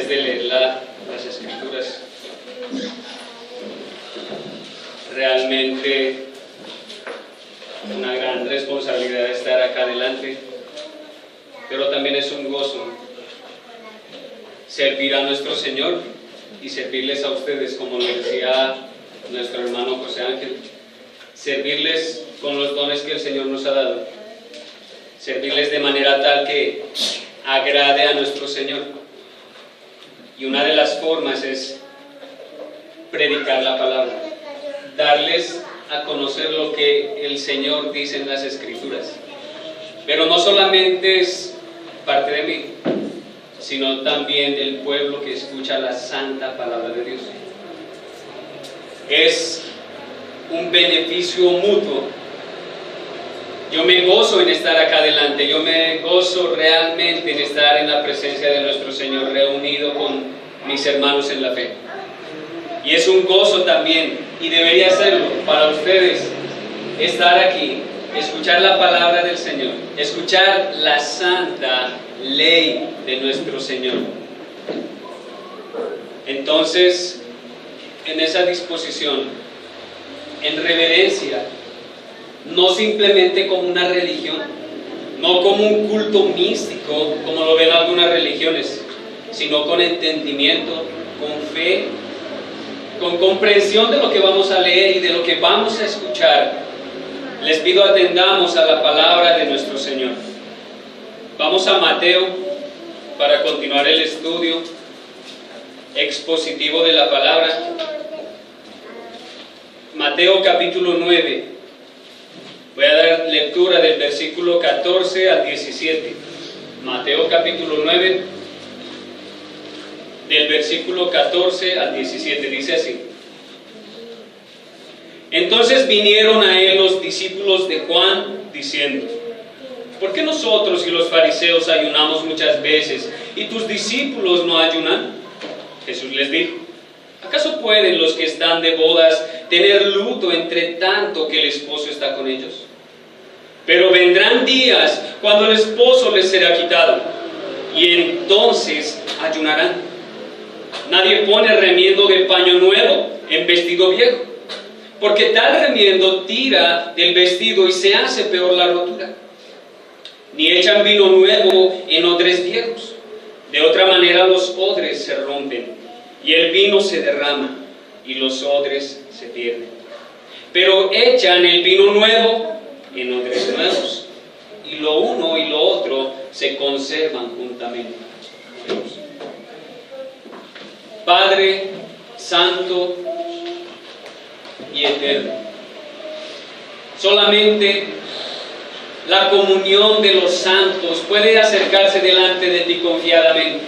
de leer las Escrituras, realmente una gran responsabilidad estar acá adelante, pero también es un gozo servir a nuestro Señor y servirles a ustedes, como lo decía nuestro hermano José Ángel, servirles con los dones que el Señor nos ha dado, servirles de manera tal que agrade a nuestro Señor. Y una de las formas es predicar la palabra, darles a conocer lo que el Señor dice en las Escrituras. Pero no solamente es parte de mí, sino también del pueblo que escucha la santa palabra de Dios. Es un beneficio mutuo. Yo me gozo en estar acá adelante, yo me gozo realmente en estar en la presencia de nuestro Señor, reunido con mis hermanos en la fe. Y es un gozo también, y debería serlo para ustedes, estar aquí, escuchar la palabra del Señor, escuchar la santa ley de nuestro Señor. Entonces, en esa disposición, en reverencia, no simplemente como una religión, no como un culto místico, como lo ven algunas religiones, sino con entendimiento, con fe, con comprensión de lo que vamos a leer y de lo que vamos a escuchar. Les pido atendamos a la palabra de nuestro Señor. Vamos a Mateo para continuar el estudio expositivo de la palabra. Mateo capítulo 9. Voy a dar lectura del versículo 14 al 17. Mateo capítulo 9, del versículo 14 al 17, dice así: Entonces vinieron a él los discípulos de Juan, diciendo: ¿Por qué nosotros y los fariseos ayunamos muchas veces, y tus discípulos no ayunan? Jesús les dijo: ¿Acaso pueden los que están de bodas tener luto entre tanto que el esposo está con ellos? Pero vendrán días cuando el esposo les será quitado, y entonces ayunarán. Nadie pone remiendo de paño nuevo en vestido viejo, porque tal remiendo tira del vestido y se hace peor la rotura. Ni echan vino nuevo en odres viejos, de otra manera los odres se rompen, y el vino se derrama, y los odres se pierden. Pero echan el vino nuevo en odres nuevos, y lo uno y lo otro se conservan juntamente. Padre Santo y Eterno, solamente la comunión de los santos puede acercarse delante de ti confiadamente.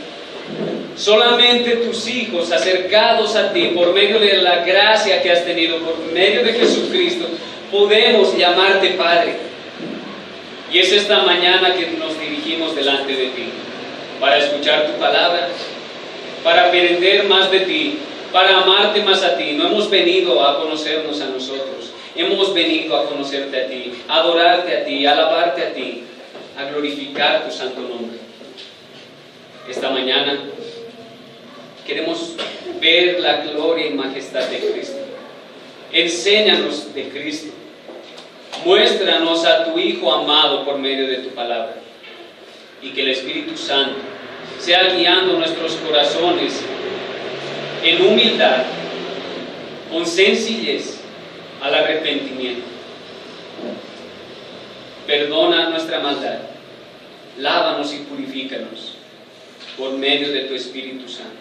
Solamente tus hijos acercados a ti por medio de la gracia que has tenido, por medio de Jesucristo, podemos llamarte Padre. Y es esta mañana que nos dirigimos delante de ti para escuchar tu palabra, para aprender más de ti, para amarte más a ti. No hemos venido a conocernos a nosotros, hemos venido a conocerte a ti, a adorarte a ti, a alabarte a ti, a glorificar tu santo nombre. Esta mañana queremos ver la gloria y majestad de Cristo. Enséñanos de Cristo. Muéstranos a tu Hijo amado por medio de tu palabra. Y que el Espíritu Santo sea guiando nuestros corazones en humildad, con sencillez, al arrepentimiento. Perdona nuestra maldad, lávanos y purifícanos por medio de tu Espíritu Santo.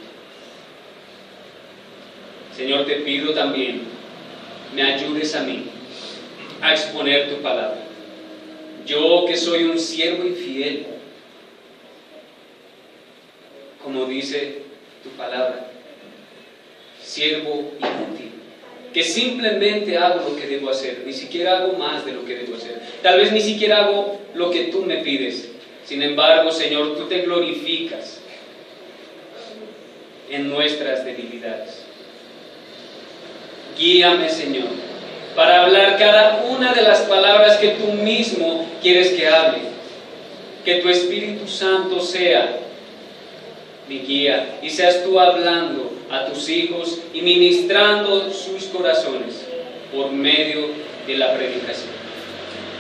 Señor, te pido también, me ayudes a mí a exponer tu palabra. Yo que soy un siervo infiel, como dice tu palabra, siervo inútil, que simplemente hago lo que debo hacer, ni siquiera hago más de lo que debo hacer, tal vez ni siquiera hago lo que tú me pides. Sin embargo, Señor, tú te glorificas en nuestras debilidades. Guíame, Señor, para hablar cada una de las palabras que tú mismo quieres que hable. Que tu Espíritu Santo sea mi guía, y seas tú hablando a tus hijos y ministrando sus corazones por medio de la predicación.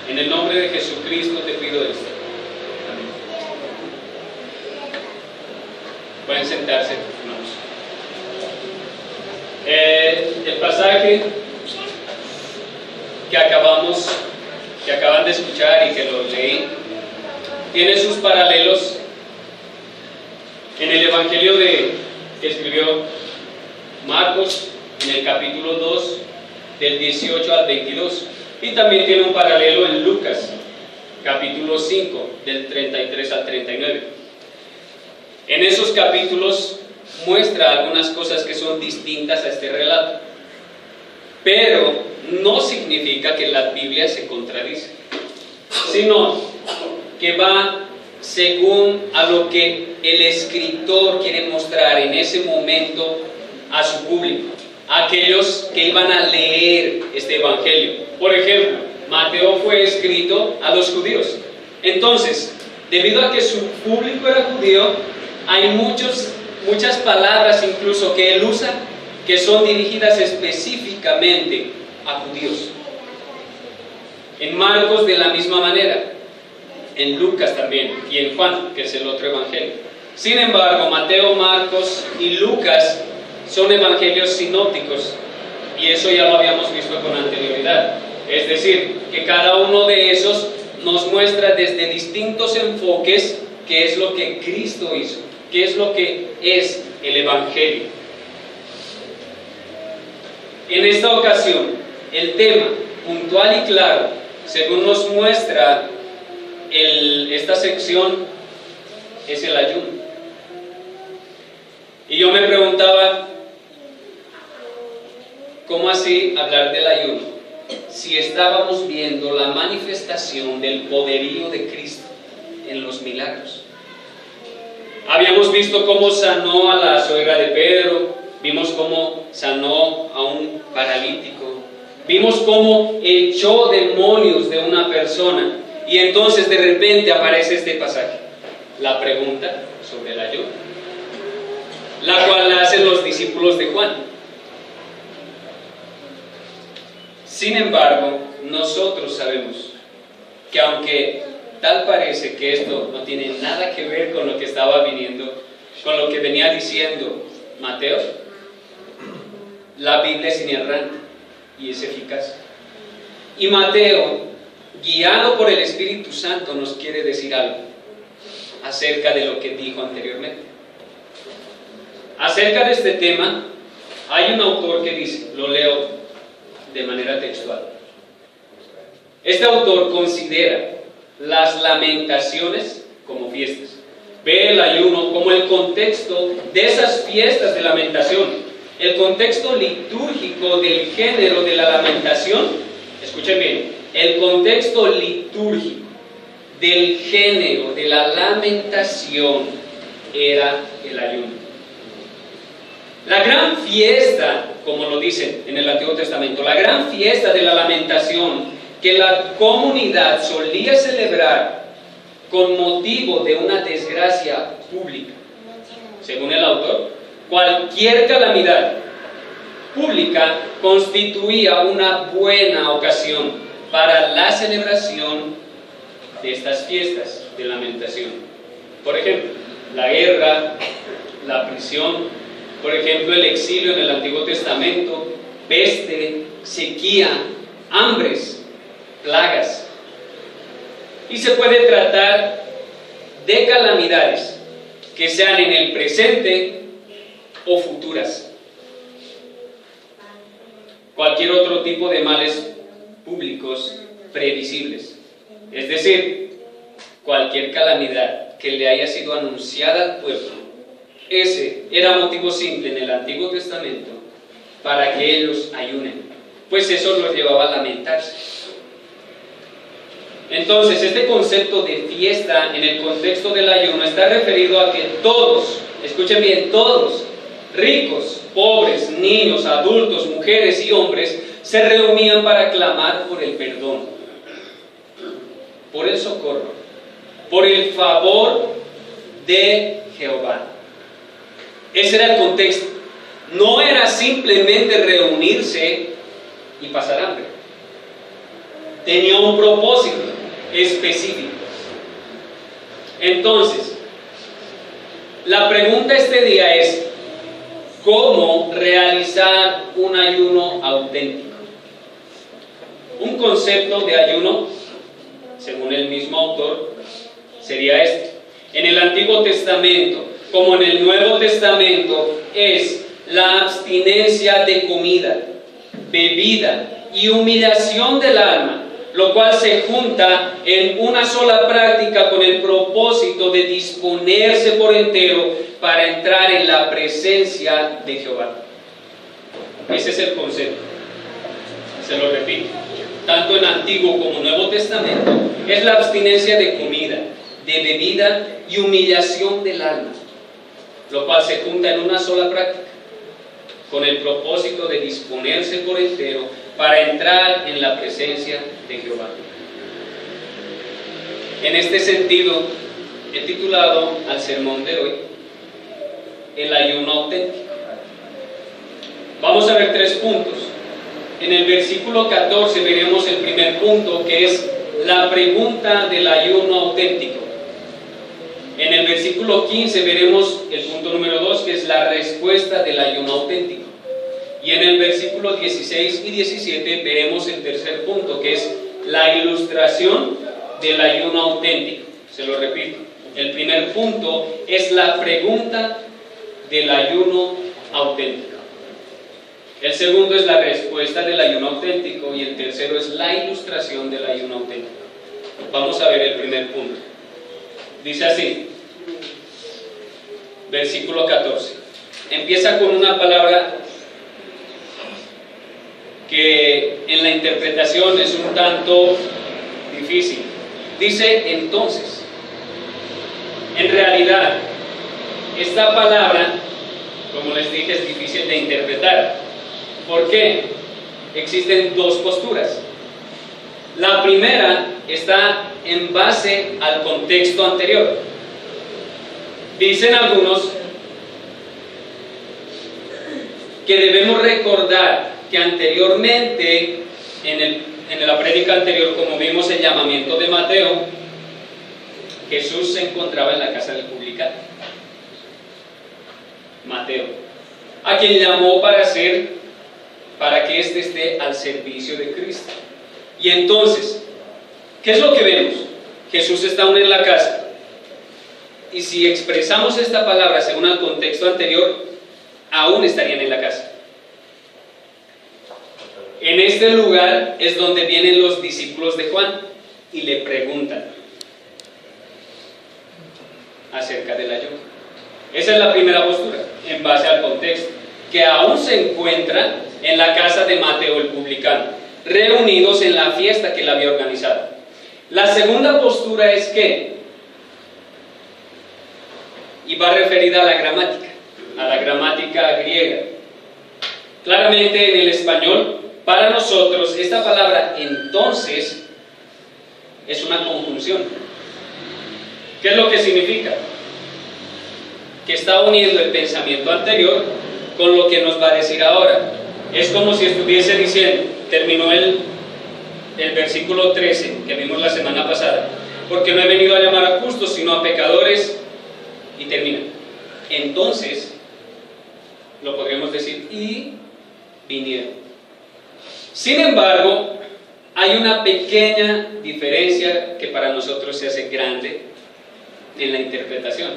En el nombre de Jesucristo te pido esto. Amén. Pueden sentarse, hermanos. El pasaje que acaban de escuchar y que lo leí, tiene sus paralelos en el Evangelio que escribió Marcos, en el capítulo 2, del 18 al 22, y también tiene un paralelo en Lucas, capítulo 5, del 33 al 39. En esos capítulos muestra algunas cosas que son distintas a este relato, pero no significa que la Biblia se contradice, sino que va según a lo que el escritor quiere mostrar en ese momento a su público, a aquellos que iban a leer este evangelio. Por ejemplo, Mateo fue escrito a los judíos. Entonces, debido a que su público era judío, hay muchas palabras incluso que él usa que son dirigidas específicamente a judíos. En Marcos de la misma manera, en Lucas también, y en Juan, que es el otro evangelio. Sin embargo, Mateo, Marcos y Lucas son evangelios sinópticos, y eso ya lo habíamos visto con anterioridad. Es decir, que cada uno de esos nos muestra desde distintos enfoques qué es lo que Cristo hizo, qué es lo que es el evangelio. En esta ocasión, el tema puntual y claro, según nos muestra esta sección, es el ayuno. Y yo me preguntaba, ¿cómo así hablar del ayuno? Si estábamos viendo la manifestación del poderío de Cristo en los milagros. Habíamos visto cómo sanó a la suegra de Pedro, vimos cómo sanó a un paralítico, vimos cómo echó demonios de una persona. Y entonces de repente aparece este pasaje, la pregunta sobre el ayuno, la cual la hacen los discípulos de Juan. Sin embargo, nosotros sabemos que aunque tal parece que esto no tiene nada que ver con lo que estaba viniendo, con lo que venía diciendo Mateo, la Biblia es inerrante y es eficaz. Y Mateo, guiado por el Espíritu Santo, nos quiere decir algo acerca de lo que dijo anteriormente. Acerca de este tema, hay un autor que dice, lo leo de manera textual. Este autor considera las lamentaciones como fiestas. Ve el ayuno como el contexto de esas fiestas de lamentación. El contexto litúrgico del género de la lamentación, escuchen bien, el contexto litúrgico del género de la lamentación era el ayuno. La gran fiesta, como lo dicen en el Antiguo Testamento, la gran fiesta de la lamentación que la comunidad solía celebrar con motivo de una desgracia pública. Según el autor, cualquier calamidad pública constituía una buena ocasión para la celebración de estas fiestas de lamentación. Por ejemplo, la guerra, la prisión, por ejemplo, el exilio en el Antiguo Testamento, peste, sequía, hambres, plagas. Y se puede tratar de calamidades que sean en el presente o futuras. Cualquier otro tipo de males públicos previsibles. Es decir, cualquier calamidad que le haya sido anunciada al pueblo. Ese era motivo simple en el Antiguo Testamento para que ellos ayunen, pues eso los llevaba a lamentarse. Entonces, este concepto de fiesta en el contexto del ayuno está referido a que todos, escuchen bien, todos, ricos, pobres, niños, adultos, mujeres y hombres, se reunían para clamar por el perdón, por el socorro, por el favor de Jehová. Ese era el contexto. No era simplemente reunirse y pasar hambre. Tenía un propósito específico. Entonces, la pregunta este día es: ¿cómo realizar un ayuno auténtico? Un concepto de ayuno, según el mismo autor, sería este. En el Antiguo Testamento, como en el Nuevo Testamento, es la abstinencia de comida, bebida y humillación del alma, lo cual se junta en una sola práctica con el propósito de disponerse por entero para entrar en la presencia de Jehová. Ese es el concepto. Se lo repito. Tanto en Antiguo como Nuevo Testamento es la abstinencia de comida, de bebida y humillación del alma, lo cual se junta en una sola práctica con el propósito de disponerse por entero para entrar en la presencia de Jehová. En este sentido, he titulado al sermón de hoy el ayuno auténtico. Vamos a ver 3 puntos. En el versículo 14 veremos el primer punto, que es la pregunta del ayuno auténtico. En el versículo 15 veremos el punto número 2, que es la respuesta del ayuno auténtico. Y en el versículo 16 y 17 veremos el tercer punto, que es la ilustración del ayuno auténtico. Se lo repito. El primer punto es la pregunta del ayuno auténtico. El segundo es la respuesta del ayuno auténtico y el tercero es la ilustración del ayuno auténtico. Vamos a ver el primer punto. Dice así, versículo 14. Empieza con una palabra que en la interpretación es un tanto difícil. Dice entonces. En realidad, esta palabra, como les dije, es difícil de interpretar. ¿Por qué? Existen 2 posturas. La primera está en base al contexto anterior. Dicen algunos que debemos recordar que anteriormente, en la prédica anterior, como vimos el llamamiento de Mateo, Jesús se encontraba en la casa del publicano. Mateo, a quien llamó para que éste esté al servicio de Cristo. Y entonces, ¿qué es lo que vemos? Jesús está aún en la casa. Y si expresamos esta palabra según el contexto anterior, aún estarían en la casa. En este lugar es donde vienen los discípulos de Juan y le preguntan acerca del ayuno. Esa es la primera postura, en base al contexto, que aún se encuentra en la casa de Mateo el publicano, reunidos en la fiesta que él había organizado. La segunda postura es que, y va referida a la gramática griega. Claramente en el español, para nosotros, esta palabra entonces es una conjunción. ¿Qué es lo que significa? Que está uniendo el pensamiento anterior con lo que nos va a decir ahora. Es como si estuviese diciendo, terminó el versículo 13 que vimos la semana pasada, porque no he venido a llamar a justos sino a pecadores, y termina. Entonces, lo podríamos decir, y vinieron. Sin embargo, hay una pequeña diferencia que para nosotros se hace grande en la interpretación.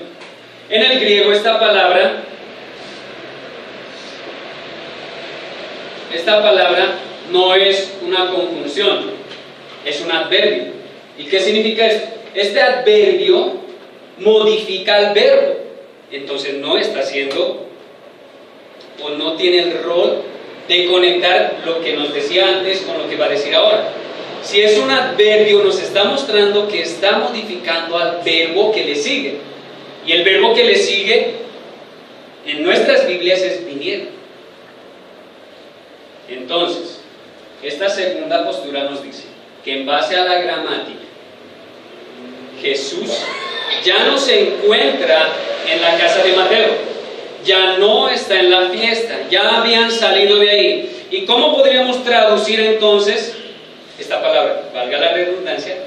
En el griego esta palabra no es una conjunción, es un adverbio. ¿Y qué significa esto? Este adverbio modifica el verbo, entonces no está haciendo o no tiene el rol de conectar lo que nos decía antes con lo que va a decir ahora. Si es un adverbio, nos está mostrando que está modificando al verbo que le sigue, y el verbo que le sigue en nuestras Biblias es vinieron. Entonces, esta segunda postura nos dice que en base a la gramática, Jesús ya no se encuentra en la casa de Mateo, ya no está en la fiesta, ya habían salido de ahí. ¿Y cómo podríamos traducir entonces esta palabra? Valga la redundancia.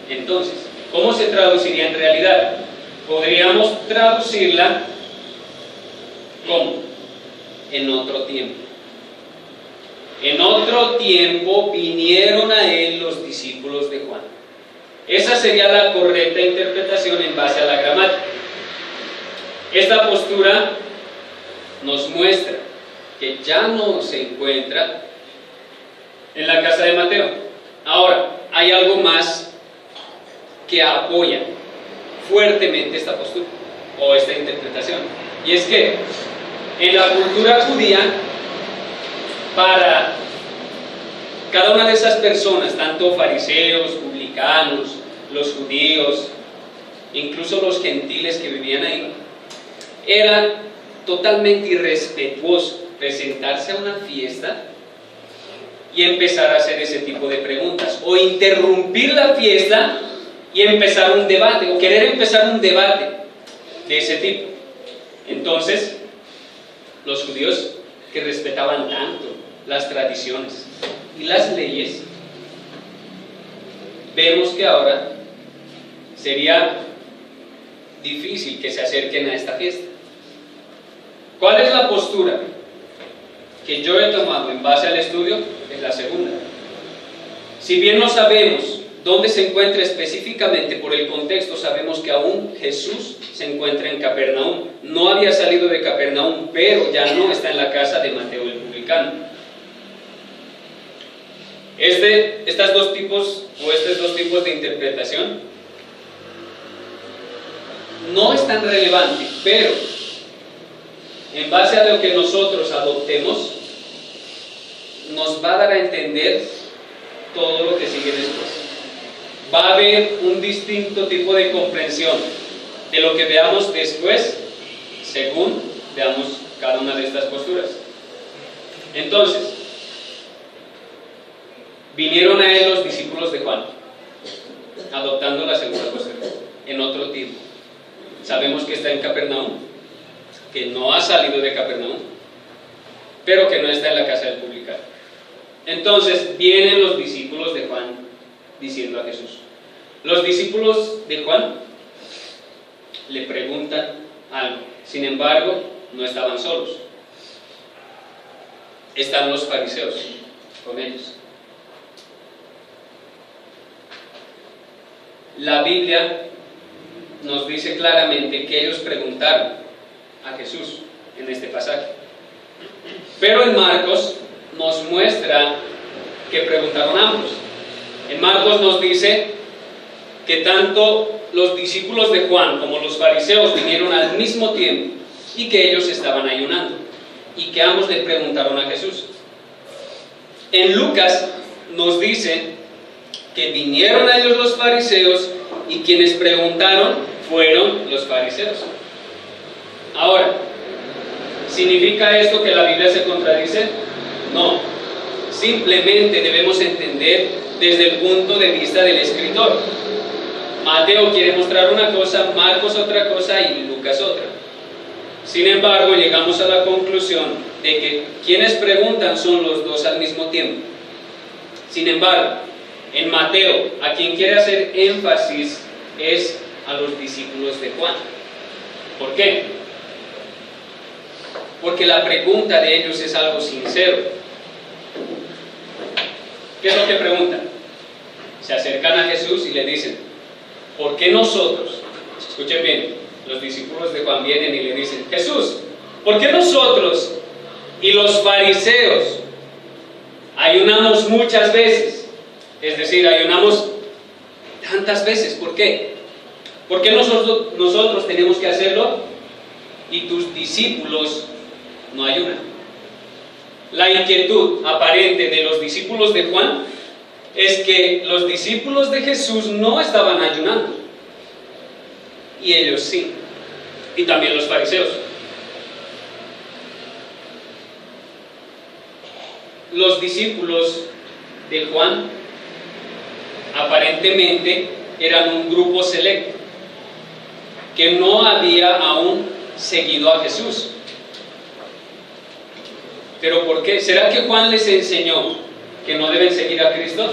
Entonces, ¿cómo se traduciría en realidad? Podríamos traducirla como en otro tiempo. En otro tiempo vinieron a él los discípulos de Juan. Esa sería la correcta interpretación en base a la gramática. Esta postura nos muestra que ya no se encuentra en la casa de Mateo. Ahora, hay algo más que apoya fuertemente esta postura o esta interpretación, y es que en la cultura judía, para cada una de esas personas, tanto fariseos, publicanos, los judíos, incluso los gentiles que vivían ahí, era totalmente irrespetuoso presentarse a una fiesta y empezar a hacer ese tipo de preguntas, o interrumpir la fiesta y empezar un debate, o querer empezar un debate de ese tipo. Entonces, los judíos, que respetaban tanto las tradiciones y las leyes, vemos que ahora sería difícil que se acerquen a esta fiesta. ¿Cuál es la postura que yo he tomado en base al estudio? Es la segunda. Si bien no sabemos dónde se encuentra específicamente por el contexto, sabemos que aún Jesús se encuentra en Capernaum. No había salido de Capernaum, pero ya no está en la casa de Mateo el publicano. Estos dos tipos de interpretación no es tan relevante, pero en base a lo que nosotros adoptemos, nos va a dar a entender todo lo que sigue después. Va a haber un distinto tipo de comprensión de lo que veamos después, según veamos cada una de estas posturas. Entonces, vinieron a él los discípulos de Juan, adoptando la segunda postura, en otro tiempo. Sabemos que está en Capernaum, que no ha salido de Capernaum, pero que no está en la casa del publicano. Entonces vienen los discípulos de Juan diciendo a Jesús. Los discípulos de Juan le preguntan algo. Sin embargo, no estaban solos. Están los fariseos con ellos. La Biblia nos dice claramente que ellos preguntaron a Jesús en este pasaje. Pero en Marcos nos muestra que preguntaron ambos. En Marcos nos dice que tanto los discípulos de Juan como los fariseos vinieron al mismo tiempo y que ellos estaban ayunando y que ambos le preguntaron a Jesús. En Lucas nos dice que vinieron a ellos los fariseos y quienes preguntaron fueron los fariseos. Ahora, ¿significa esto que la Biblia se contradice? No, simplemente debemos entender desde el punto de vista del escritor. Mateo quiere mostrar una cosa, Marcos otra cosa y Lucas otra. Sin embargo, llegamos a la conclusión de que quienes preguntan son los dos al mismo tiempo. Sin embargo, en Mateo, a quien quiere hacer énfasis es a los discípulos de Juan. ¿Por qué? Porque la pregunta de ellos es algo sincero. ¿Qué es lo que preguntan? Se acercan a Jesús y le dicen: ¿por qué nosotros? Escuchen bien, los discípulos de Juan vienen y le dicen: Jesús, ¿por qué nosotros y los fariseos ayunamos muchas veces? Es decir, ayunamos tantas veces. ¿Por qué? ¿Por qué nosotros tenemos que hacerlo y tus discípulos no ayunan? La inquietud aparente de los discípulos de Juan es que los discípulos de Jesús no estaban ayunando y ellos sí, y también los fariseos. Los discípulos de Juan aparentemente eran un grupo selecto que no había aún seguido a Jesús. ¿Pero por qué? ¿Será que Juan les enseñó que no deben seguir a Cristo?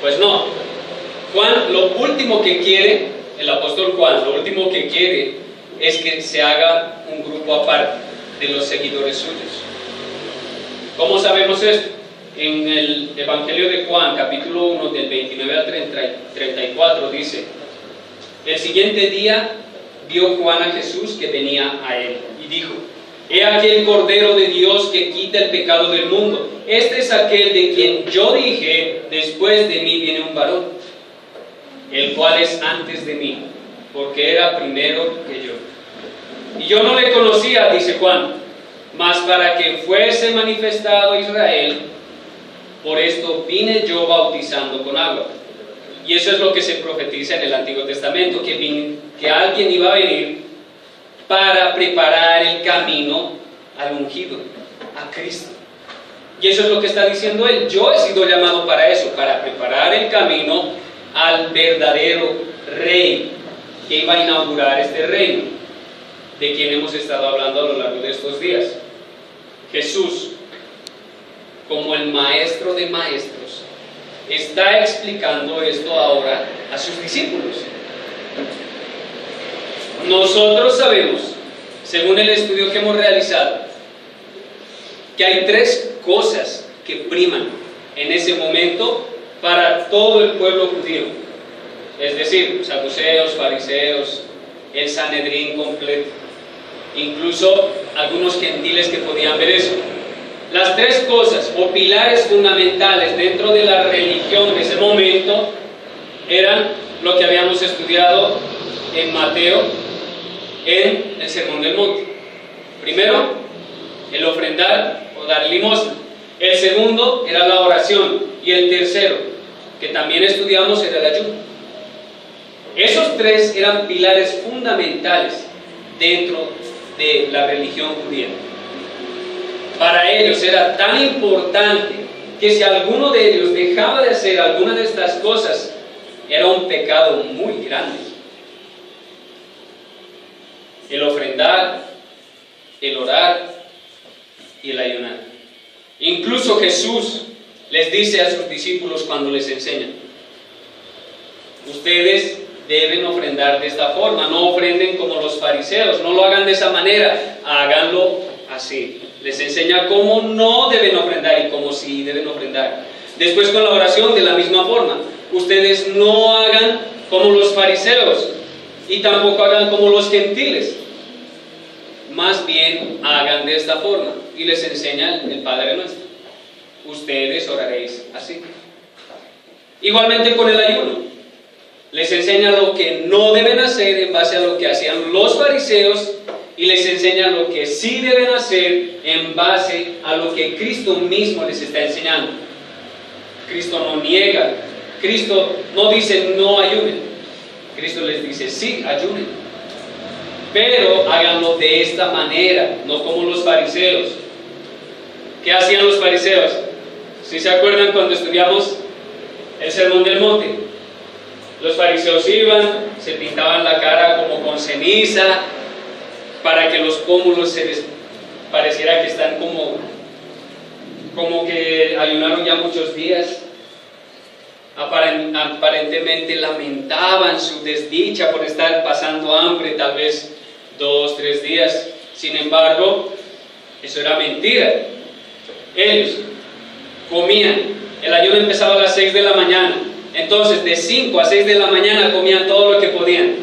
Pues no. Juan, lo último que quiere, el apóstol Juan, lo último que quiere es que se haga un grupo aparte de los seguidores suyos. ¿Cómo sabemos esto? En el Evangelio de Juan, capítulo 1, del 29 al 34, dice: el siguiente día vio Juan a Jesús que venía a él, y dijo: he aquí el Cordero de Dios que quita el pecado del mundo. Este es aquel de quien yo dije: después de mí viene un varón, el cual es antes de mí, porque era primero que yo. Y yo no le conocía, dice Juan, mas para que fuese manifestado a Israel, por esto vine yo bautizando con agua. Y eso es lo que se profetiza en el Antiguo Testamento, que alguien iba a venir para preparar el camino al ungido, a Cristo. Y eso es lo que está diciendo él: yo he sido llamado para eso, para preparar el camino al verdadero Rey que iba a inaugurar este reino, de quien hemos estado hablando a lo largo de estos días. Jesús, como el maestro de maestros, está explicando esto ahora a sus discípulos. Nosotros sabemos, según el estudio que hemos realizado, que hay tres cosas que priman en ese momento para todo el pueblo judío, es decir, saduceos, fariseos, el Sanedrín completo, incluso algunos gentiles que podían ver eso. Las tres cosas o pilares fundamentales dentro de la religión de ese momento eran lo que habíamos estudiado en Mateo, en el Sermón del Monte. Primero, el ofrendar o dar limosna. El segundo era la oración. Y el tercero, que también estudiamos, era el ayuno. Esos tres eran pilares fundamentales dentro de la religión judía. Para ellos era tan importante que si alguno de ellos dejaba de hacer alguna de estas cosas, era un pecado muy grande. El ofrendar, el orar y el ayunar. Incluso Jesús les dice a sus discípulos cuando les enseña: ustedes deben ofrendar de esta forma, no ofrenden como los fariseos, no lo hagan de esa manera, háganlo así. Les enseña cómo no deben ofrendar y cómo sí deben ofrendar. Después, con la oración, de la misma forma: ustedes no hagan como los fariseos y tampoco hagan como los gentiles, más bien hagan de esta forma. Y les enseña el Padre Nuestro: ustedes oraréis así. Igualmente con el ayuno, les enseña lo que no deben hacer en base a lo que hacían los fariseos, y les enseña lo que sí deben hacer en base a lo que Cristo mismo les está enseñando. Cristo no niega, Cristo no dice no ayunen, Cristo les dice sí, ayunen, pero háganlo de esta manera, no como los fariseos. ¿Qué hacían los fariseos? ¿Sí se acuerdan cuando estudiamos el Sermón del Monte? Los fariseos iban, se pintaban la cara como con ceniza, para que los pómulos se les pareciera que están como que ayunaron ya muchos días. Aparentemente lamentaban su desdicha por estar pasando hambre, tal vez 2, 3 días. Sin embargo, eso era mentira. Ellos comían. El ayuno empezaba a las 6 de la mañana. Entonces, de 5 a 6 de la mañana comían todo lo que podían.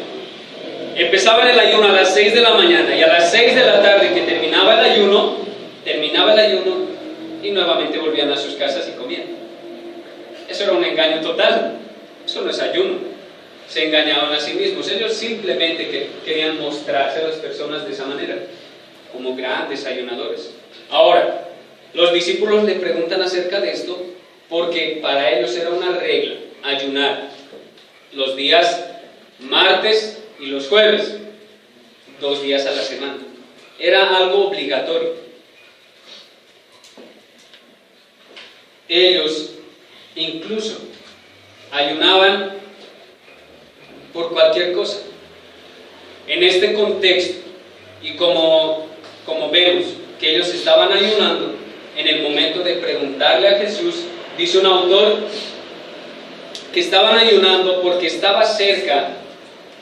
Empezaban el ayuno a las 6 de la mañana y a las 6 de la tarde, que terminaba el ayuno, y nuevamente volvían a sus casas y comían. Eso era un engaño total. Eso no es ayuno. Se engañaban a sí mismos. Ellos simplemente querían mostrarse a las personas de esa manera, como grandes ayunadores. Ahora, los discípulos le preguntan acerca de esto, porque para ellos era una regla ayunar los días martes y los jueves, 2 días a la semana. Era algo obligatorio. Ellos incluso ayunaban por cualquier cosa. En este contexto, y como vemos que ellos estaban ayunando, en el momento de preguntarle a Jesús, dice un autor que estaban ayunando porque estaba cerca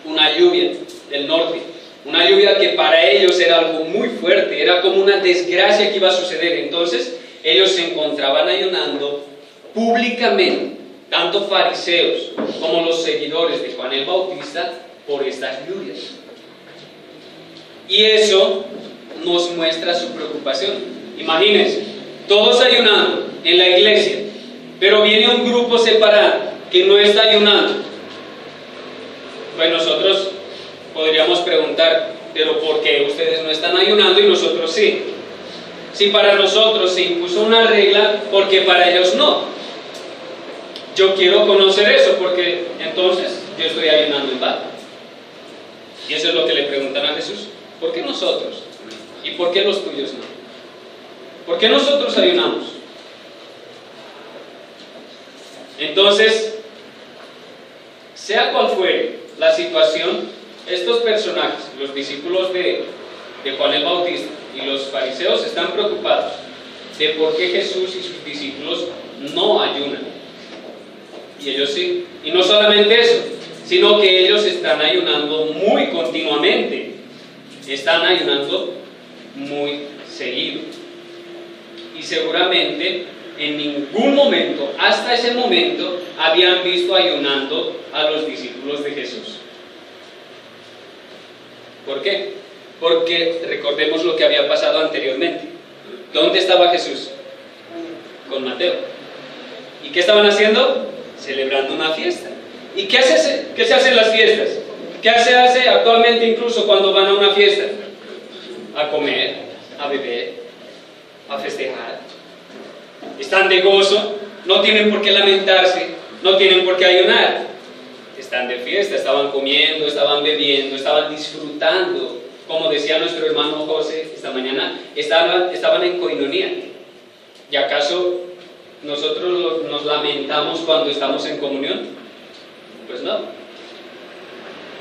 una lluvia del norte, una lluvia que para ellos era algo muy fuerte, era como una desgracia que iba a suceder. Entonces ellos se encontraban ayunando públicamente, tanto fariseos como los seguidores de Juan el Bautista, por estas lluvias. Y eso nos muestra su preocupación. Imagínense, todos ayunando en la iglesia, pero viene un grupo separado que no está ayunando. Pues nosotros podríamos preguntar, pero ¿por qué ustedes no están ayunando y nosotros sí? Si para nosotros se impuso una regla, ¿por qué para ellos no? Yo quiero conocer eso, porque entonces yo estoy ayunando en vano. Y eso es lo que le preguntan a Jesús. ¿Por qué nosotros? ¿Y por qué los tuyos no? ¿Por qué nosotros ayunamos? Entonces, sea cual fuere la situación, estos personajes, los discípulos de Juan el Bautista y los fariseos, están preocupados de por qué Jesús y sus discípulos no ayunan. Y ellos sí. Y no solamente eso, sino que ellos están ayunando muy continuamente. Están ayunando muy seguido. Y seguramente en ningún momento, hasta ese momento, habían visto ayunando a los discípulos de Jesús. ¿Por qué? Porque recordemos lo que había pasado anteriormente. ¿Dónde estaba Jesús? Con Mateo. ¿Y qué estaban haciendo? Celebrando una fiesta. ¿Y qué se hace en las fiestas? ¿Qué se hace actualmente incluso cuando van a una fiesta? A comer, a beber, a festejar. Están de gozo, no tienen por qué lamentarse, no tienen por qué ayunar. Están de fiesta, estaban comiendo, estaban bebiendo, estaban disfrutando. Como decía nuestro hermano José esta mañana, estaban en coinonía. ¿Y acaso nosotros nos lamentamos cuando estamos en comunión? Pues no.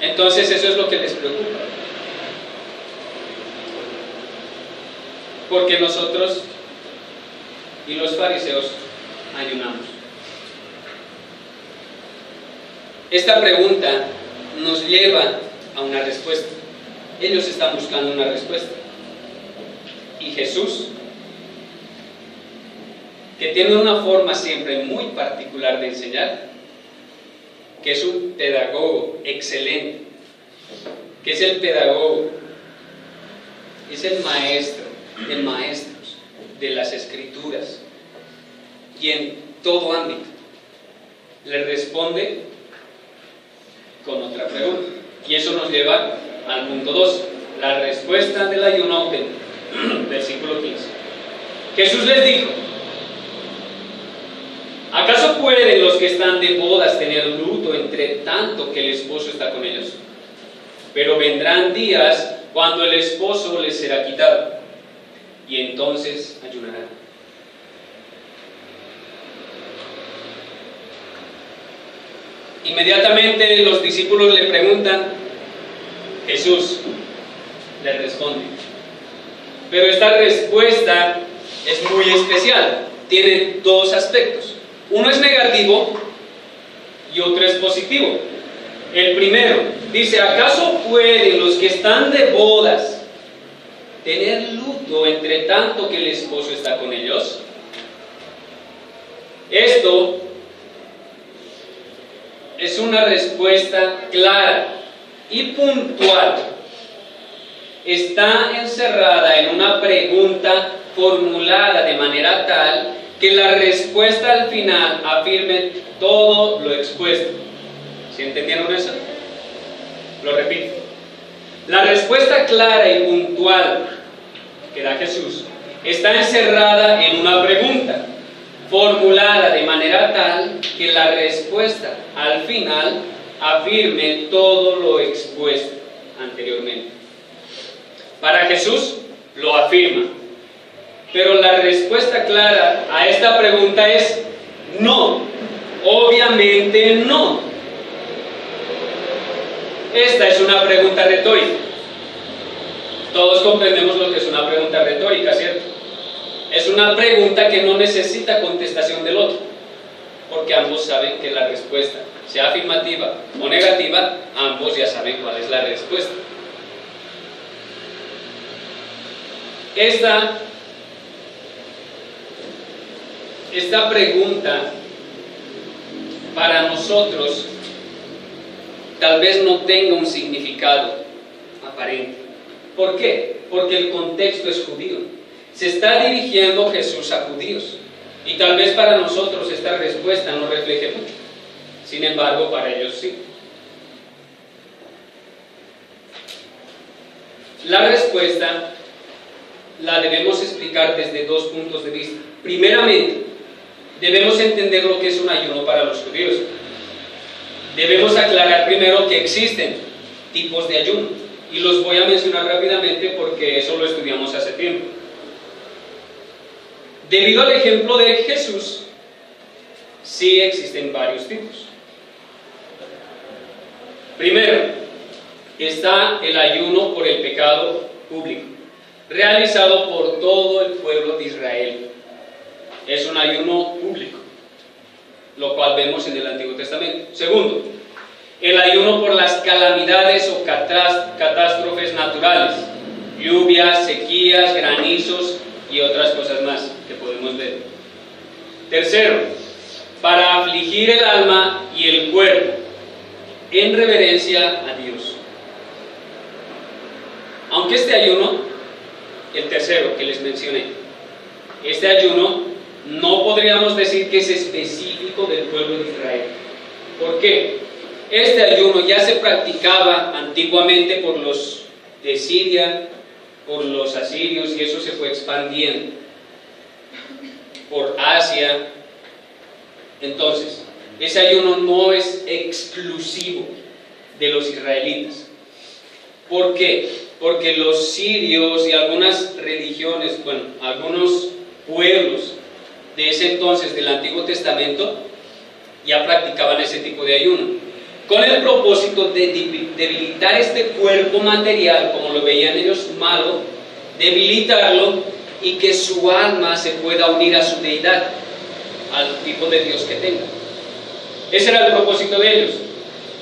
Entonces eso es lo que les preocupa. Porque nosotros y los fariseos ayunamos. Esta pregunta nos lleva a una respuesta. Ellos están buscando una respuesta. Y Jesús, que tiene una forma siempre muy particular de enseñar, que es un pedagogo excelente, que es el pedagogo, es el maestro de maestros de las Escrituras, y en todo ámbito le responde con otra pregunta. Y eso nos lleva al punto 2, la respuesta del ayuno auténtico. Versículo 15. Jesús les dijo: ¿acaso pueden los que están de bodas tener luto entre tanto que el esposo está con ellos? Pero vendrán días cuando el esposo les será quitado, y entonces ayunarán. Inmediatamente los discípulos le preguntan, Jesús le responde. Pero esta respuesta es muy especial, tiene dos aspectos. Uno es negativo y otro es positivo. El primero dice: ¿acaso pueden los que están de bodas tener luto entre tanto que el esposo está con ellos? Esto es una respuesta clara y puntual. Está encerrada en una pregunta formulada de manera tal que la respuesta al final afirme todo lo expuesto. ¿Sí entendieron eso? Lo repito. La respuesta clara y puntual que da Jesús está encerrada en una pregunta formulada de manera tal que la respuesta al final afirme todo lo expuesto anteriormente. Para Jesús lo afirma, pero la respuesta clara a esta pregunta es no, obviamente no. Esta es una pregunta retórica. Todos comprendemos lo que es una pregunta retórica, ¿cierto? Es una pregunta que no necesita contestación del otro, porque ambos saben que la respuesta, sea afirmativa o negativa, ambos ya saben cuál es la respuesta. Esta pregunta para nosotros tal vez no tenga un significado aparente. ¿Por qué? Porque el contexto es judío. Se está dirigiendo Jesús a judíos. Y tal vez para nosotros esta respuesta no refleje mucho. Sin embargo, para ellos sí. La respuesta la debemos explicar desde dos puntos de vista. Primeramente, debemos entender lo que es un ayuno para los judíos. Debemos aclarar primero que existen tipos de ayuno, y los voy a mencionar rápidamente porque eso lo estudiamos hace tiempo. Debido al ejemplo de Jesús, sí existen varios tipos. Primero, está el ayuno por el pecado público, realizado por todo el pueblo de Israel. Es un ayuno público, lo cual vemos en el Antiguo Testamento. Segundo, el ayuno por las calamidades o catástrofes naturales, lluvias, sequías, granizos y otras cosas más que podemos ver. Tercero, para afligir el alma y el cuerpo en reverencia a Dios. Aunque este ayuno, el tercero que les mencioné, este ayuno no podríamos decir que es específico del pueblo de Israel. ¿Por qué? Este ayuno ya se practicaba antiguamente por los de Siria, por los asirios, y eso se fue expandiendo por Asia. Entonces, ese ayuno no es exclusivo de los israelitas. ¿Por qué? Porque los sirios y algunas religiones, algunos pueblos de ese entonces del Antiguo Testamento ya practicaban ese tipo de ayuno, con el propósito de debilitar este cuerpo material, como lo veían ellos malo, debilitarlo y que su alma se pueda unir a su deidad, al tipo de Dios que tenga. Ese era el propósito de ellos.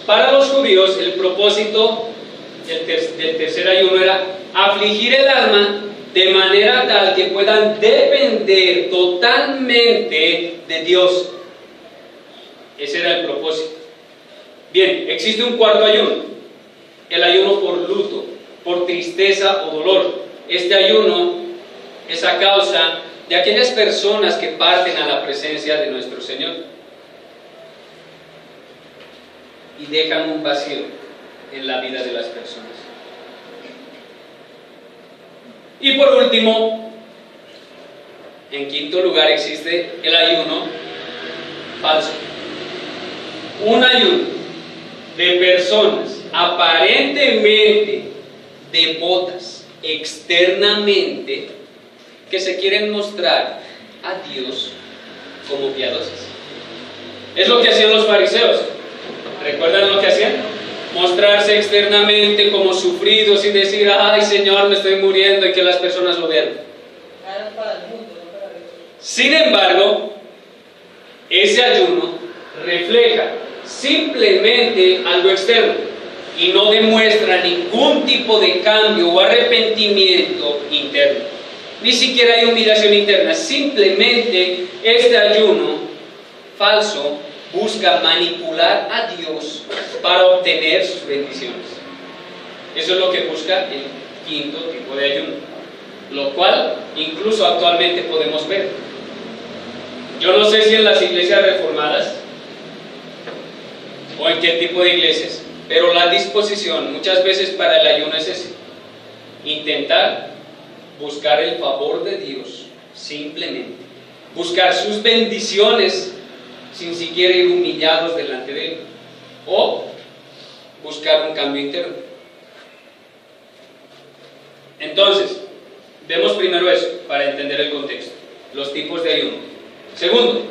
Para los judíos, el propósito del tercer ayuno era afligir el alma de manera tal que puedan depender totalmente de Dios. Ese era el propósito. Bien, existe un cuarto ayuno, el ayuno por luto, por tristeza o dolor. Este ayuno es a causa de aquellas personas que parten a la presencia de nuestro Señor y dejan un vacío en la vida de las personas. Y por último, en quinto lugar, existe el ayuno falso. Un ayuno de personas aparentemente devotas externamente, que se quieren mostrar a Dios como piadosas. Es lo que hacían los fariseos. ¿Recuerdan lo que hacían? Mostrarse externamente como sufridos y decir: ay Señor, me estoy muriendo, y que las personas lo vean. Sin embargo, ese ayuno refleja simplemente algo externo y no demuestra ningún tipo de cambio o arrepentimiento interno. Ni siquiera hay humillación interna. Simplemente este ayuno falso busca manipular a Dios para obtener sus bendiciones. Eso es lo que busca el quinto tipo de ayuno, lo cual incluso actualmente podemos ver. Yo no sé si en las iglesias reformadas o en qué tipo de iglesias, pero la disposición muchas veces para el ayuno es ese: intentar buscar el favor de Dios, simplemente buscar sus bendiciones sin siquiera ir humillados delante de Él, o buscar un cambio interno. Entonces, vemos primero eso para entender el contexto, los tipos de ayuno. Segundo,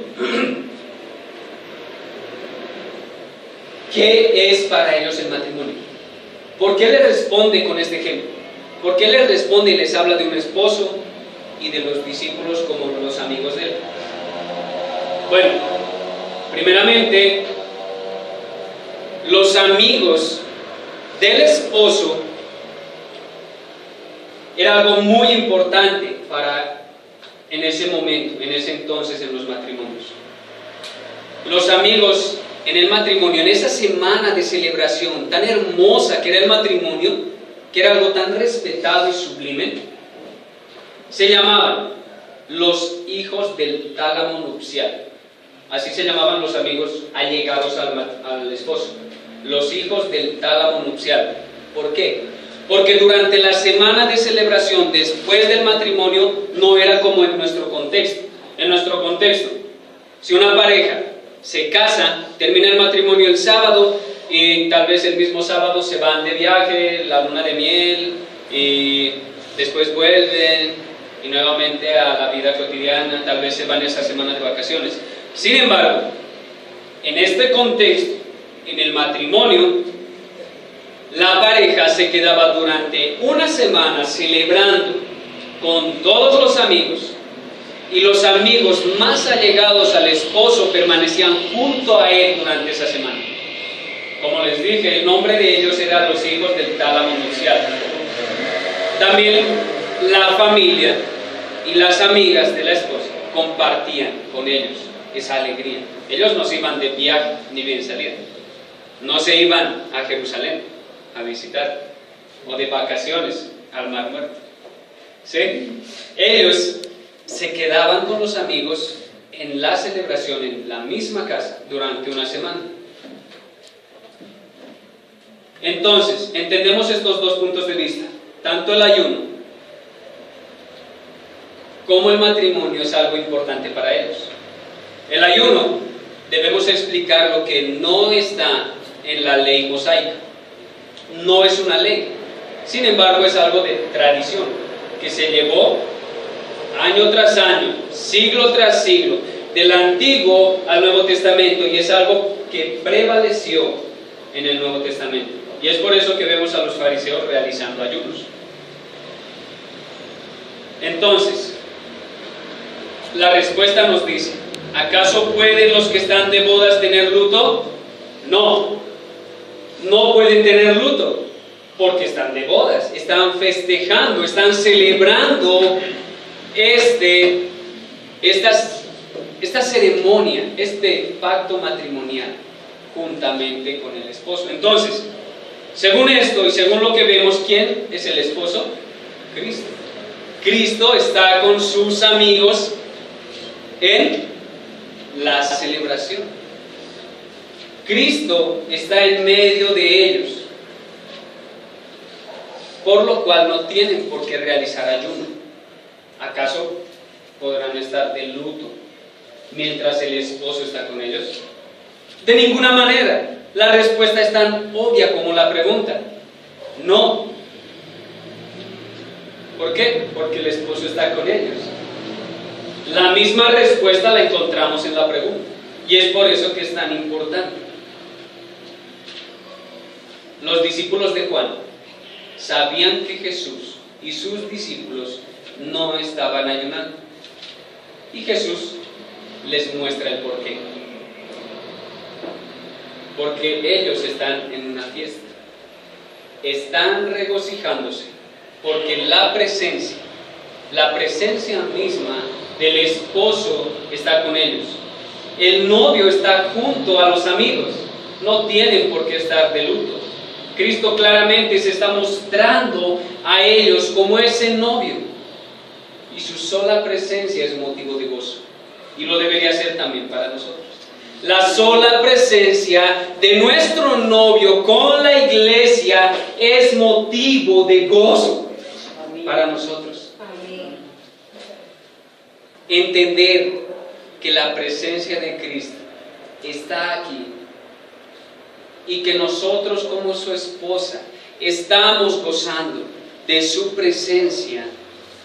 ¿qué es para ellos el matrimonio? ¿Por qué le responde con este ejemplo? Porque Él les responde y les habla de un esposo y de los discípulos como los amigos de Él. Bueno, primeramente, los amigos del esposo era algo muy importante en ese momento, en ese entonces, en los matrimonios. Los amigos en el matrimonio, en esa semana de celebración tan hermosa que era el matrimonio, que era algo tan respetado y sublime, se llamaban los hijos del tálamo nupcial. Así se llamaban los amigos allegados al esposo, los hijos del tálamo nupcial. ¿Por qué? Porque durante la semana de celebración después del matrimonio no era como en nuestro contexto. En nuestro contexto, si una pareja se casa, termina el matrimonio el sábado y tal vez el mismo sábado se van de viaje, la luna de miel, y después vuelven y nuevamente a la vida cotidiana, tal vez se van esa semana de vacaciones. Sin embargo, en este contexto, en el matrimonio, la pareja se quedaba durante una semana celebrando con todos los amigos, y los amigos más allegados al esposo permanecían junto a él durante esa semana. Como les dije, el nombre de ellos era los hijos del tálamo nupcial. También la familia y las amigas de la esposa compartían con ellos esa alegría. Ellos no se iban de viaje ni bien salían, no se iban a Jerusalén a visitar o de vacaciones al Mar Muerto. ¿Sí? Ellos se quedaban con los amigos en la celebración en la misma casa durante una semana. Entonces, entendemos estos dos puntos de vista, tanto el ayuno como el matrimonio es algo importante para ellos. El ayuno, debemos explicar lo que no está en la ley mosaica. No es una ley, sin embargo es algo de tradición que se llevó año tras año, siglo tras siglo, del Antiguo al Nuevo Testamento, y es algo que prevaleció en el Nuevo Testamento, y es por eso que vemos a los fariseos realizando ayunos. Entonces, la respuesta nos dice: ¿acaso pueden los que están de bodas tener luto? No, no pueden tener luto, porque están de bodas, están festejando, están celebrando esta ceremonia, este pacto matrimonial, juntamente con el esposo. Entonces, según esto y según lo que vemos, ¿quién es el esposo? Cristo. Cristo está con sus amigos en la celebración. Cristo está en medio de ellos, por lo cual no tienen por qué realizar ayuno. ¿Acaso podrán estar de luto mientras el esposo está con ellos? De ninguna manera. La respuesta es tan obvia como la pregunta: no. ¿Por qué? Porque el esposo está con ellos. La misma respuesta la encontramos en la pregunta, y es por eso que es tan importante. Los discípulos de Juan sabían que Jesús y sus discípulos no estaban ayunando, y Jesús les muestra el porqué. Porque ellos están en una fiesta, están regocijándose, porque la presencia misma del esposo está con ellos. El novio está junto a los amigos, no tienen por qué estar de luto. Cristo claramente se está mostrando a ellos como ese novio, y su sola presencia es motivo de gozo, y lo debería ser también para nosotros. La sola presencia de nuestro novio con la iglesia es motivo de gozo para nosotros. Entender que la presencia de Cristo está aquí, y que nosotros como su esposa estamos gozando de su presencia,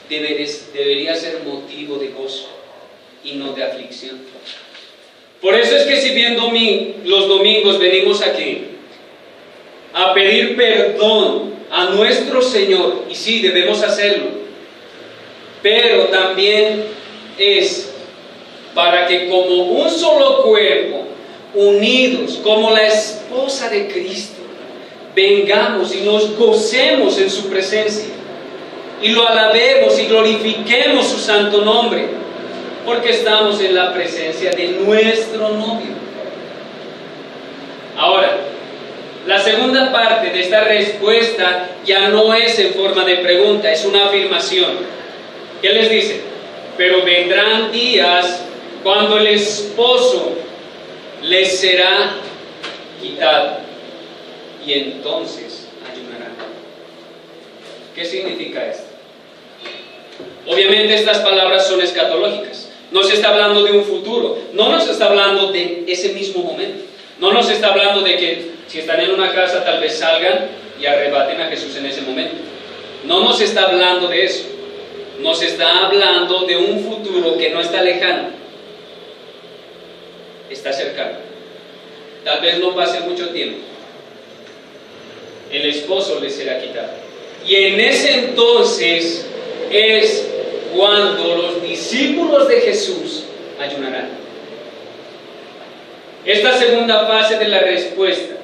debería ser motivo de gozo y no de aflicción. Por eso es que si bien los domingos venimos aquí a pedir perdón a nuestro Señor, y sí, debemos hacerlo, pero también es para que como un solo cuerpo, unidos como la esposa de Cristo, vengamos y nos gocemos en su presencia, y lo alabemos y glorifiquemos su santo nombre, porque estamos en la presencia de nuestro novio. Ahora, la segunda parte de esta respuesta ya no es en forma de pregunta, es una afirmación. ¿Qué les dice? Pero vendrán días cuando el esposo les será quitado, y entonces ayunarán. ¿Qué significa esto? Obviamente estas palabras son escatológicas. No se está hablando de un futuro, no nos está hablando de ese mismo momento. No nos está hablando de que si están en una casa tal vez salgan y arrebaten a Jesús en ese momento. No nos está hablando de eso. Nos está hablando de un futuro que no está lejano, está cercano. Tal vez no pase mucho tiempo. El esposo les será quitado. Y en ese entonces es cuando los discípulos de Jesús ayunarán. Esta segunda fase de la respuesta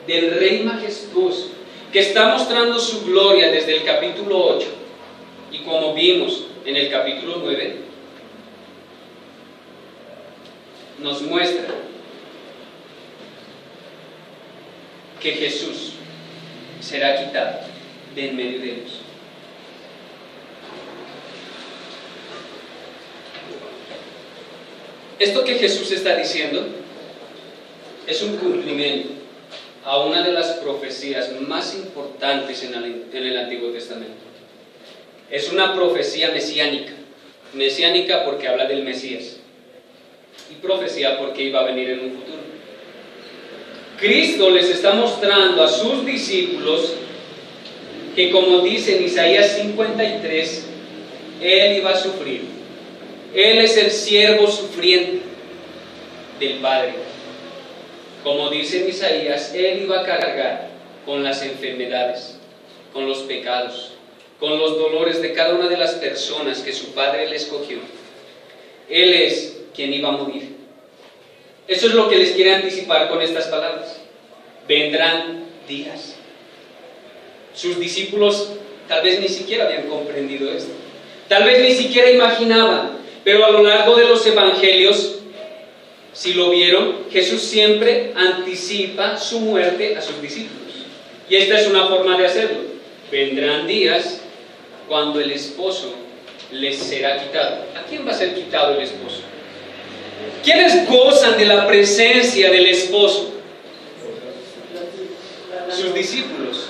del Rey majestuoso, que está mostrando su gloria desde el capítulo 8, y como vimos en el capítulo 9, nos muestra que Jesús será quitado de en medio de ellos. Esto que Jesús está diciendo es un cumplimiento a una de las profecías más importantes en el Antiguo Testamento. Es una profecía mesiánica. Mesiánica porque habla del Mesías, y profecía porque iba a venir en un futuro. Cristo les está mostrando a sus discípulos que, como dice en Isaías 53, Él iba a sufrir. Él es el siervo sufriente del Padre. Como dice en Isaías, Él iba a cargar con las enfermedades, con los pecados, con los dolores de cada una de las personas que su Padre le escogió. Él es quien iba a morir. Eso es lo que les quiere anticipar con estas palabras. Vendrán días. Sus discípulos tal vez ni siquiera habían comprendido esto. Tal vez ni siquiera imaginaban. Pero a lo largo de los evangelios, si lo vieron, Jesús siempre anticipa su muerte a sus discípulos. Y esta es una forma de hacerlo. Vendrán días cuando el esposo les será quitado. ¿A quién va a ser quitado el esposo? ¿Quiénes gozan de la presencia del esposo? Sus discípulos.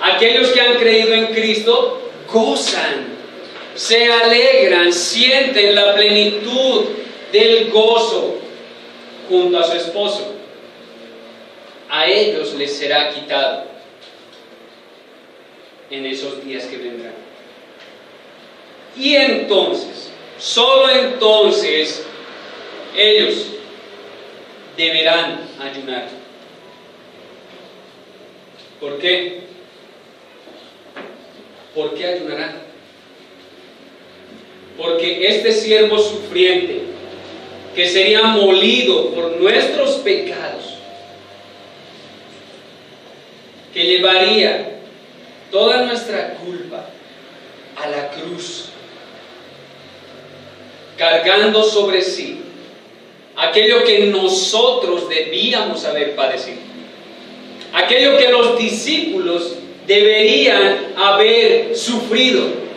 Aquellos que han creído en Cristo gozan, se alegran, sienten la plenitud del gozo junto a su esposo. A ellos les será quitado en esos días que vendrán. Y entonces, solo entonces, ellos deberán ayunar. ¿Por qué? ¿Por qué ayunarán? Porque este siervo sufriente, que sería molido por nuestros pecados, que llevaría toda nuestra culpa a la cruz, cargando sobre sí aquello que nosotros debíamos haber padecido, aquello que los discípulos deberían haber sufrido,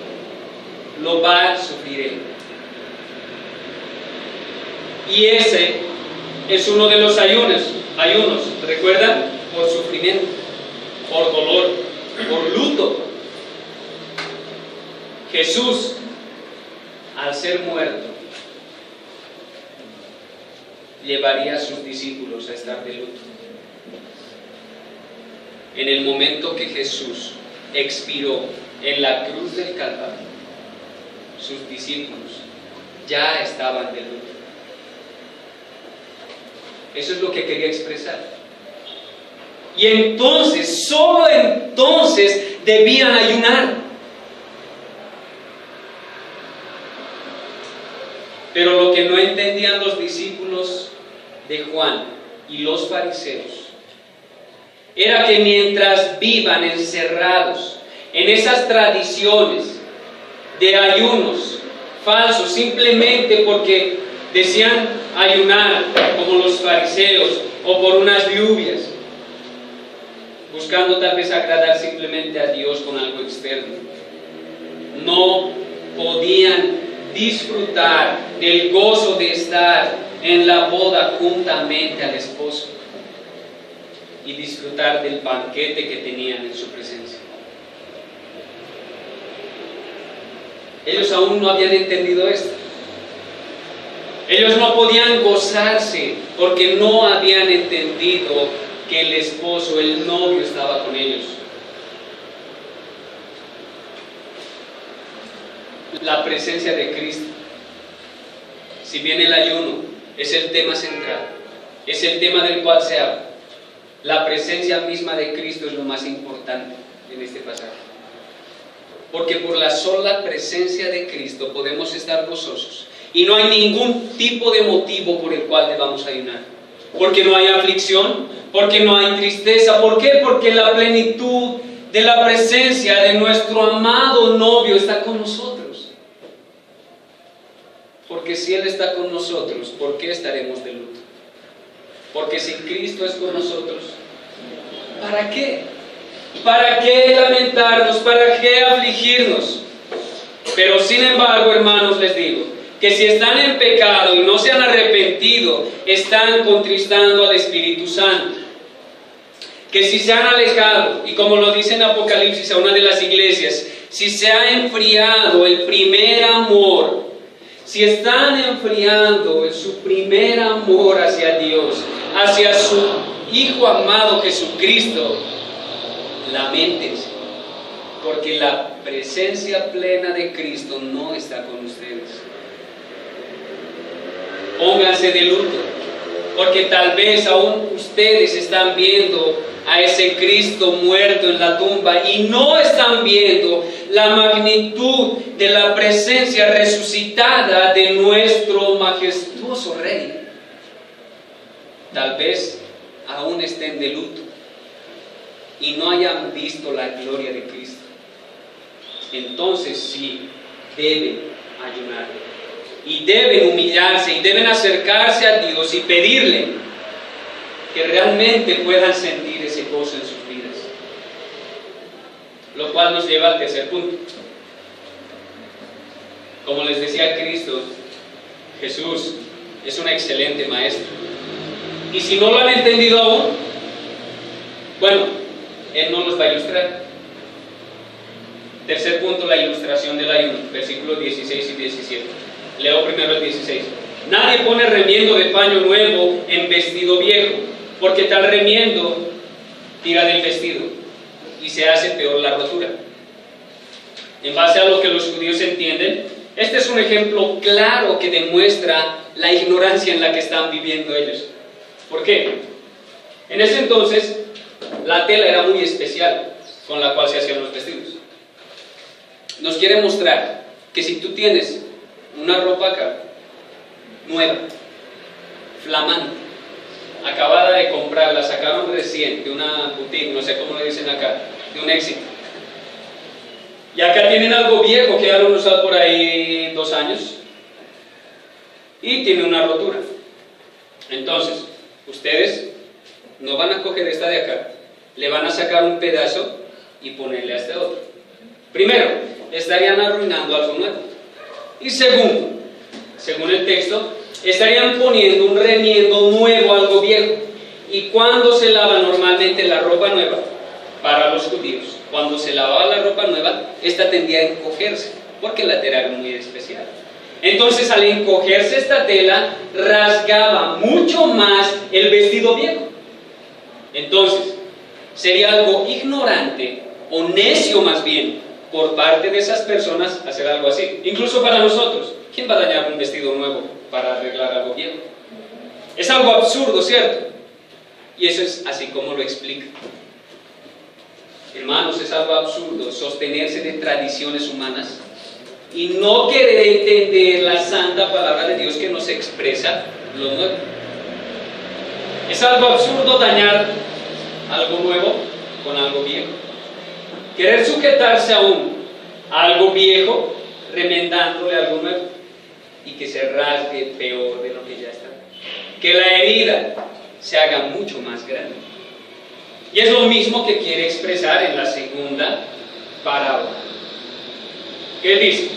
lo va a sufrir Él. Y ese es uno de los ayunos, ¿recuerdan? Por sufrimiento, por dolor, por luto. Jesús, al ser muerto, llevaría a sus discípulos a estar de luto. En el momento que Jesús expiró en la cruz del Calvario, sus discípulos ya estaban de luto. Eso es lo que quería expresar. Y entonces, solo entonces, debían ayunar. Pero lo que no entendían los discípulos de Juan y los fariseos era que mientras vivan encerrados en esas tradiciones de ayunos falsos, simplemente porque decían ayunar como los fariseos o por unas lluvias, buscando tal vez agradar simplemente a Dios con algo externo, no podían disfrutar del gozo de estar en la boda juntamente al esposo y disfrutar del banquete que tenían en su presencia. Ellos aún no habían entendido esto. Ellos no podían gozarse porque no habían entendido que el esposo, el novio, estaba con ellos. La presencia de Cristo, si bien el ayuno es el tema central, es el tema del cual se habla, la presencia misma de Cristo es lo más importante en este pasaje. Porque por la sola presencia de Cristo podemos estar gozosos y no hay ningún tipo de motivo por el cual debamos ayunar. Porque no hay aflicción, porque no hay tristeza. ¿Por qué? Porque la plenitud de la presencia de nuestro amado novio está con nosotros. Porque si Él está con nosotros, ¿por qué estaremos de luto? Porque si Cristo es con nosotros, ¿para qué? ¿Para qué lamentarnos? ¿Para qué afligirnos? Pero sin embargo, hermanos, les digo que si están en pecado y no se han arrepentido, están contristando al Espíritu Santo. Que si se han alejado, y como lo dice en Apocalipsis a una de las iglesias, si se ha enfriado el primer amor, si están enfriando su primer amor hacia Dios, hacia su Hijo amado Jesucristo, lamentense, porque la presencia plena de Cristo no está con ustedes. Pónganse de luto, porque tal vez aún ustedes están viendo a ese Cristo muerto en la tumba y no están viendo la magnitud de la presencia resucitada de nuestro majestuoso Rey. Tal vez aún estén de luto y no hayan visto la gloria de Cristo. Entonces sí, deben ayunar y deben humillarse y deben acercarse a Dios y pedirle que realmente puedan sentir ese gozo en sus vidas. Lo cual nos lleva al tercer punto. Como les decía Cristo, Jesús es un excelente maestro. Y si no lo han entendido aún, bueno, Él no los va a ilustrar. Tercer punto, la ilustración del ayuno, versículos 16 y 17. Leo primero el 16. Nadie pone remiendo de paño nuevo en vestido viejo, porque tal remiendo tira del vestido y se hace peor la rotura. En base a lo que los judíos entienden, este es un ejemplo claro que demuestra la ignorancia en la que están viviendo ellos. ¿Por qué? En ese entonces, la tela era muy especial con la cual se hacían los vestidos. Nos quiere mostrar que si tú tienes una ropa acá, nueva, flamante, acabada de comprar, la sacaron recién de una boutique, no sé cómo le dicen acá, de un éxito, y acá tienen algo viejo que ya lo han usado por ahí 2 años y tiene una rotura. Entonces, ustedes no van a coger esta de acá, le van a sacar un pedazo y ponerle a este otro. Primero, estarían arruinando algo nuevo. Y segundo, según el texto, estarían poniendo un remiendo nuevo a algo viejo. ¿Y cuándo se lava normalmente la ropa nueva? Para los judíos, cuando se lavaba la ropa nueva, esta tendía a encogerse, porque la tela era muy especial. Entonces, al encogerse esta tela, rasgaba mucho más el vestido viejo. Entonces, sería algo ignorante, o necio más bien, por parte de esas personas hacer algo así. Incluso para nosotros, ¿quién va a dañar un vestido nuevo para arreglar algo viejo? Es algo absurdo, ¿cierto? Y eso es así como lo explica. Hermanos, es algo absurdo sostenerse de tradiciones humanas y no querer entender la santa palabra de Dios que nos expresa lo nuevo. Es algo absurdo dañar algo nuevo con algo viejo. Querer sujetarse aún a algo viejo remendándole algo nuevo y que se rasgue peor de lo que ya está. Que la herida se haga mucho más grande. Y es lo mismo que quiere expresar en la segunda parábola. ¿Qué dice?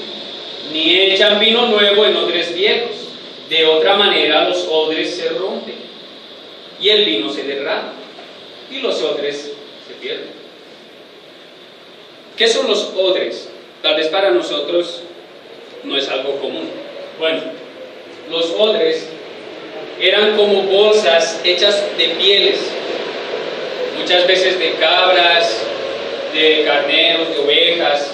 Ni echan vino nuevo en odres viejos, de otra manera los odres se rompen y el vino se derrama y los odres se pierden. ¿Qué son los odres? Tal vez para nosotros no es algo común. Bueno, los odres eran como bolsas hechas de pieles, muchas veces de cabras, de carneros, de ovejas,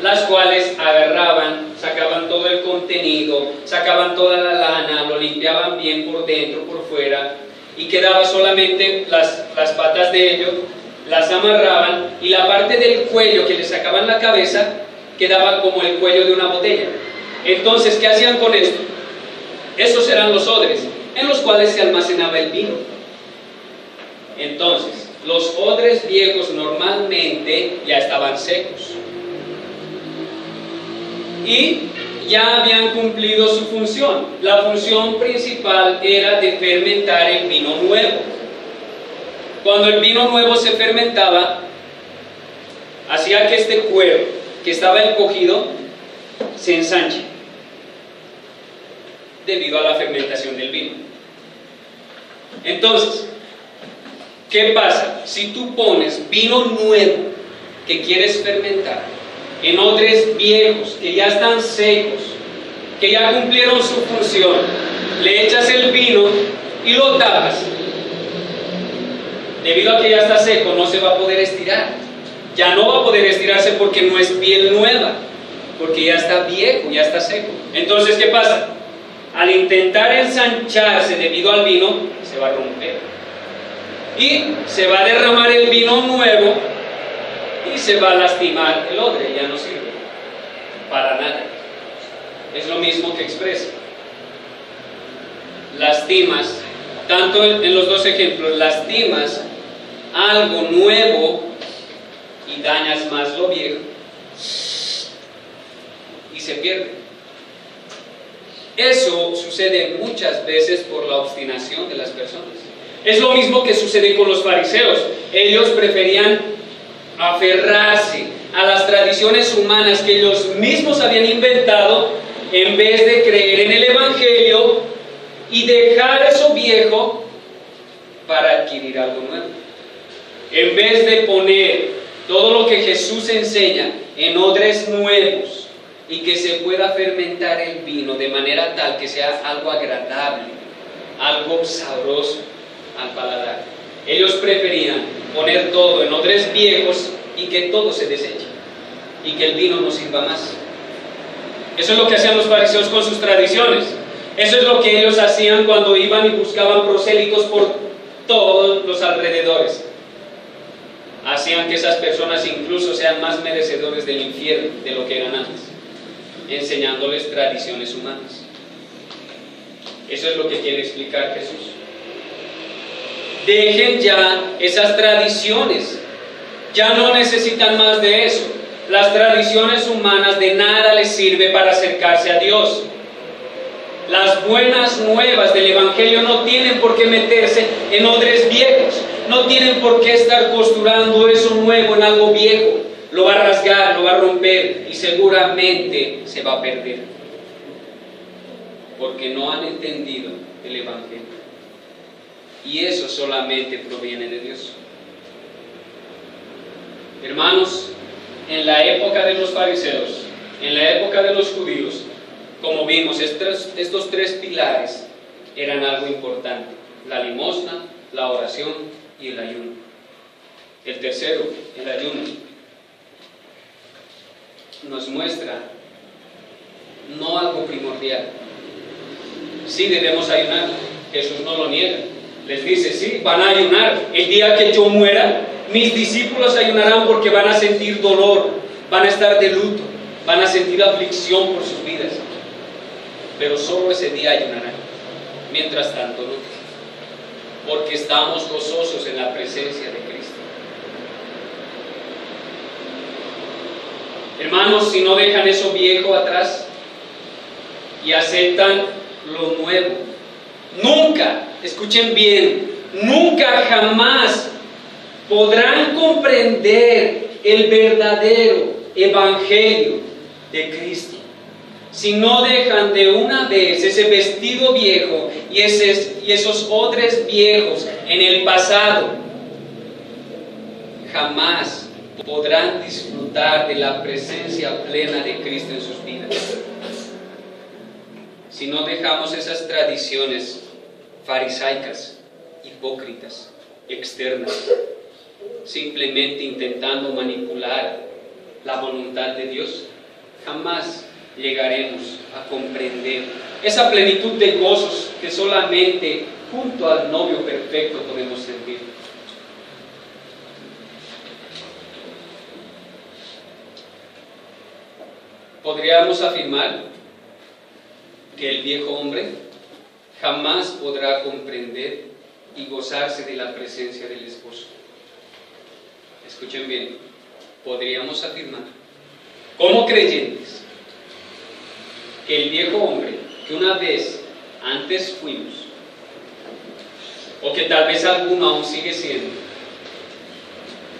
las cuales agarraban, sacaban todo el contenido, sacaban toda la lana, lo limpiaban bien por dentro, por fuera, y quedaba solamente las patas de ellos, las amarraban, y la parte del cuello que le sacaban la cabeza quedaba como el cuello de una botella. Entonces, ¿qué hacían con esto? Esos eran los odres, en los cuales se almacenaba el vino. Entonces, los odres viejos normalmente ya estaban secos y ya habían cumplido su función. La función principal era de fermentar el vino nuevo. Cuando el vino nuevo se fermentaba, hacía que este cuero que estaba encogido se ensanche debido a la fermentación del vino. Entonces, ¿qué pasa? Si tú pones vino nuevo que quieres fermentar en odres viejos que ya están secos, que ya cumplieron su función, le echas el vino y lo tapas, debido a que ya está seco, no se va a poder estirar. Ya no va a poder estirarse porque no es piel nueva, porque ya está viejo, ya está seco. Entonces, ¿qué pasa? Al intentar ensancharse debido al vino, se va a romper y se va a derramar el vino nuevo y se va a lastimar el odre, ya no sirve para nada. Es lo mismo que expresa. Lastimas, tanto en los dos ejemplos, lastimas algo nuevo y dañas más lo viejo y se pierde. Eso sucede muchas veces por la obstinación de las personas. Es lo mismo que sucede con los fariseos. Ellos preferían aferrarse a las tradiciones humanas que ellos mismos habían inventado en vez de creer en el Evangelio y dejar eso viejo para adquirir algo nuevo. En vez de poner todo lo que Jesús enseña en odres nuevos y que se pueda fermentar el vino de manera tal que sea algo agradable, algo sabroso al paladar, ellos preferían poner todo en odres viejos y que todo se deseche y que el vino no sirva más. Eso es lo que hacían los fariseos con sus tradiciones. Eso es lo que ellos hacían cuando iban y buscaban prosélitos por todos los alrededores. Hacían que esas personas incluso sean más merecedores del infierno de lo que eran antes, enseñándoles tradiciones humanas. Eso es lo que quiere explicar Jesús. Dejen ya esas tradiciones, ya no necesitan más de eso. Las tradiciones humanas de nada les sirve para acercarse a Dios. Las buenas nuevas del Evangelio no tienen por qué meterse en odres viejos, no tienen por qué estar costurando eso nuevo en algo viejo. Lo va a rasgar, lo va a romper y seguramente se va a perder, porque no han entendido el Evangelio. Y eso solamente proviene de Dios. Hermanos, en la época de los fariseos, en la época de los judíos, como vimos, estos tres pilares eran algo importante: la limosna, la oración y el ayuno. El tercero, el ayuno, nos muestra no algo primordial. Sí debemos ayunar, Jesús no lo niega. Les dice, sí, van a ayunar. El día que yo muera, mis discípulos ayunarán porque van a sentir dolor, van a estar de luto, van a sentir aflicción por sus vidas. Pero solo ese día ayunarán. Mientras tanto, no. Porque estamos gozosos en la presencia de Cristo. Hermanos, si no dejan eso viejo atrás y aceptan lo nuevo, nunca, escuchen bien, nunca jamás podrán comprender el verdadero evangelio de Cristo. Si no dejan de una vez ese vestido viejo y esos odres viejos en el pasado, jamás podrán disfrutar de la presencia plena de Cristo en sus vidas. Si no dejamos esas tradiciones farisaicas, hipócritas, externas, simplemente intentando manipular la voluntad de Dios, jamás llegaremos a comprender esa plenitud de gozos que solamente junto al novio perfecto podemos sentir. Podríamos afirmar que el viejo hombre jamás podrá comprender y gozarse de la presencia del esposo. Escuchen bien, podríamos afirmar como creyentes que el viejo hombre que una vez antes fuimos, o que tal vez alguno aún sigue siendo,